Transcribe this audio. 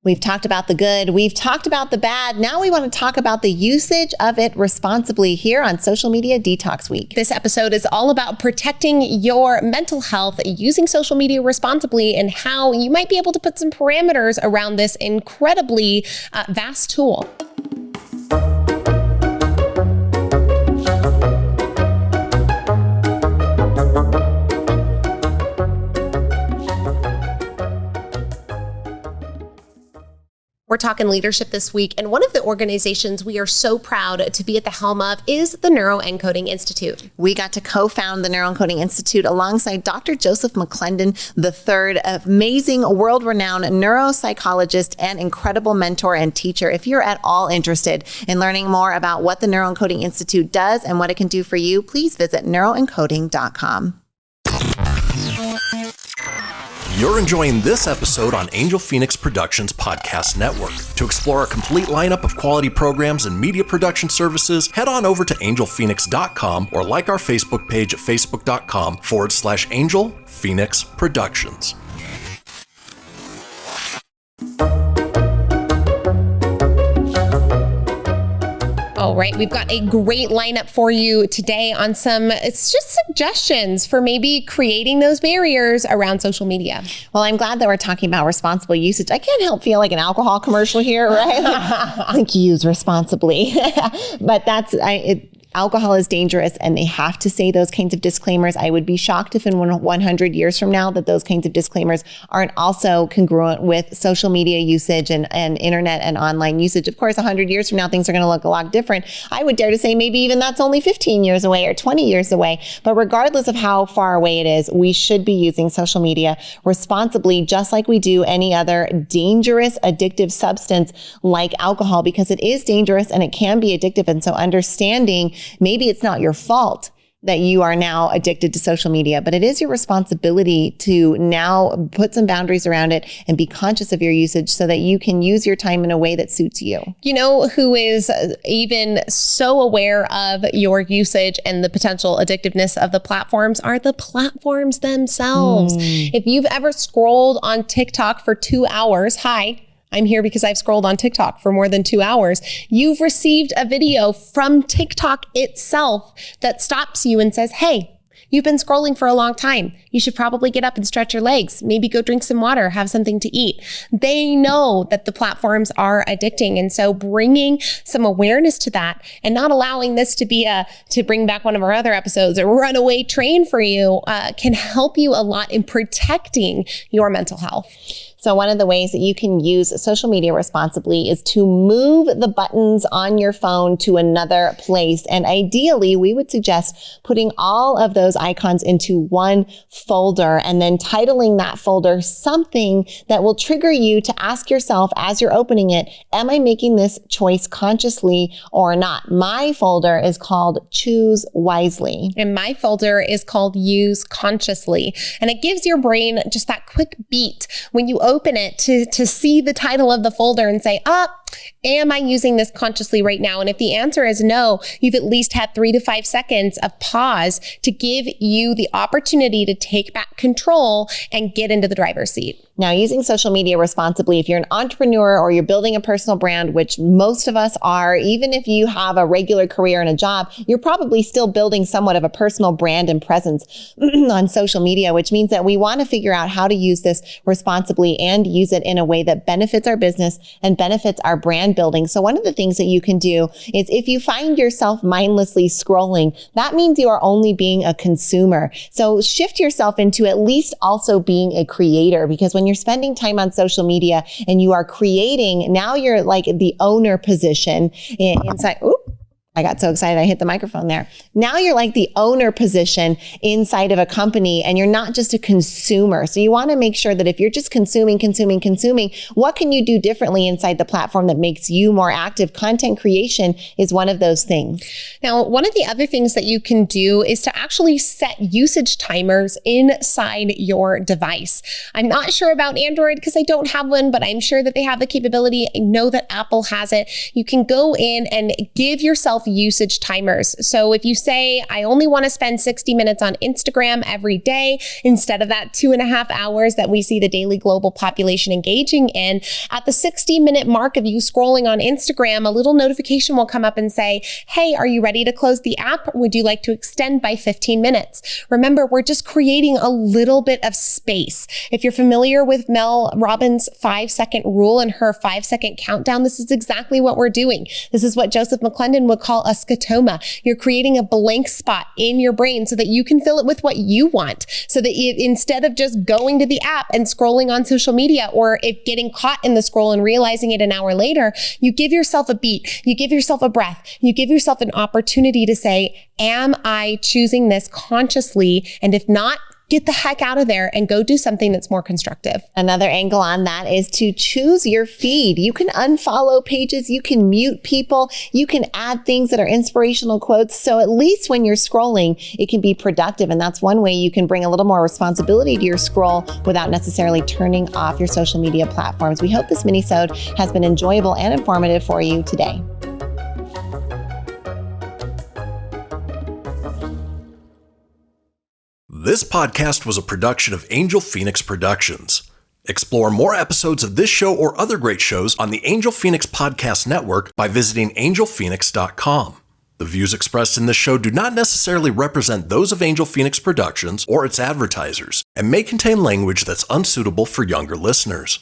We've talked about the good. We've talked about the bad. Now we want to talk about the usage of it responsibly here on Social Media Detox Week. This episode is all about protecting your mental health using social media responsibly and how you might be able to put some parameters around this incredibly vast tool. We're talking leadership this week, and one of the organizations we are so proud to be at the helm of is the Neuroencoding Institute. We got to co-found the Neuroencoding Institute alongside Dr. Joseph McClendon III, amazing world-renowned neuropsychologist and incredible mentor and teacher. If you're at all interested in learning more about what the Neuroencoding Institute does and what it can do for you, please visit neuroencoding.com. You're enjoying this episode on Angel Phoenix Productions Podcast Network. To explore a complete lineup of quality programs and media production services, head on over to angelphoenix.com or like our Facebook page at facebook.com/Angel Phoenix Productions. All right, we've got a great lineup for you today on it's just suggestions for maybe creating those barriers around social media. Well, I'm glad that we're talking about responsible usage. I can't help feel like an alcohol commercial here, right? I think use responsibly. But alcohol is dangerous and they have to say those kinds of disclaimers. I would be shocked if in 100 years from now that those kinds of disclaimers aren't also congruent with social media usage and internet and online usage. Of course, 100 years from now, things are going to look a lot different. I would dare to say maybe even that's only 15 years away or 20 years away. But regardless of how far away it is, we should be using social media responsibly, just like we do any other dangerous, addictive substance like alcohol, because it is dangerous and it can be addictive. And so understanding maybe it's not your fault that you are now addicted to social media, but it is your responsibility to now put some boundaries around it and be conscious of your usage so that you can use your time in a way that suits you. You know who is even so aware of your usage and the potential addictiveness of the platforms are the platforms themselves. If you've ever scrolled on TikTok for 2 hours, I'm here because I've scrolled on TikTok for more than 2 hours. You've received a video from TikTok itself that stops you and says, hey, you've been scrolling for a long time. You should probably get up and stretch your legs. Maybe go drink some water, have something to eat. They know that the platforms are addicting. And so bringing some awareness to that and not allowing this to be to bring back one of our other episodes, a runaway train for you, can help you a lot in protecting your mental health. So one of the ways that you can use social media responsibly is to move the buttons on your phone to another place. And ideally, we would suggest putting all of those icons into one folder and then titling that folder something that will trigger you to ask yourself as you're opening it, am I making this choice consciously or not? My folder is called Choose Wisely. And my folder is called Use Consciously. And it gives your brain just that quick beat when you open it to see the title of the folder and say, am I using this consciously right now? And if the answer is no, you've at least had 3 to 5 seconds of pause to give you the opportunity to take back control and get into the driver's seat. Now, using social media responsibly, if you're an entrepreneur or you're building a personal brand, which most of us are, even if you have a regular career and a job, you're probably still building somewhat of a personal brand and presence on social media, which means that we want to figure out how to use this responsibly and use it in a way that benefits our business and benefits our brand building. So one of the things that you can do is if you find yourself mindlessly scrolling, that means you are only being a consumer. So shift yourself into at least also being a creator, because when you're spending time on social media and you are creating, now you're like the owner position inside. I got so excited I hit the microphone there. Now you're like the owner position inside of a company and you're not just a consumer. So you want to make sure that if you're just consuming, what can you do differently inside the platform that makes you more active? Content creation is one of those things. Now, one of the other things that you can do is to actually set usage timers inside your device. I'm not sure about Android because I don't have one, but I'm sure that they have the capability. I know that Apple has it. You can go in and give yourself yourself usage timers. So if you say, I only want to spend 60 minutes on Instagram every day, instead of that 2.5 hours that we see the daily global population engaging in, at the 60-minute mark of you scrolling on Instagram, a little notification will come up and say, hey, are you ready to close the app? Or would you like to extend by 15 minutes? Remember, we're just creating a little bit of space. If you're familiar with Mel Robbins' 5-second rule and her 5-second countdown, this is exactly what we're doing. This is what Joseph McClendon would call a scotoma. You're creating a blank spot in your brain so that you can fill it with what you want. So that instead of just going to the app and scrolling on social media, or if getting caught in the scroll and realizing it an hour later, you give yourself a beat, you give yourself a breath, you give yourself an opportunity to say, am I choosing this consciously? And if not, get the heck out of there and go do something that's more constructive. Another angle on that is to choose your feed. You can unfollow pages, you can mute people, you can add things that are inspirational quotes. So at least when you're scrolling, it can be productive. And that's one way you can bring a little more responsibility to your scroll without necessarily turning off your social media platforms. We hope this mini-sode has been enjoyable and informative for you today. This podcast was a production of Angel Phoenix Productions. Explore more episodes of this show or other great shows on the Angel Phoenix Podcast Network by visiting angelphoenix.com. The views expressed in this show do not necessarily represent those of Angel Phoenix Productions or its advertisers and may contain language that's unsuitable for younger listeners.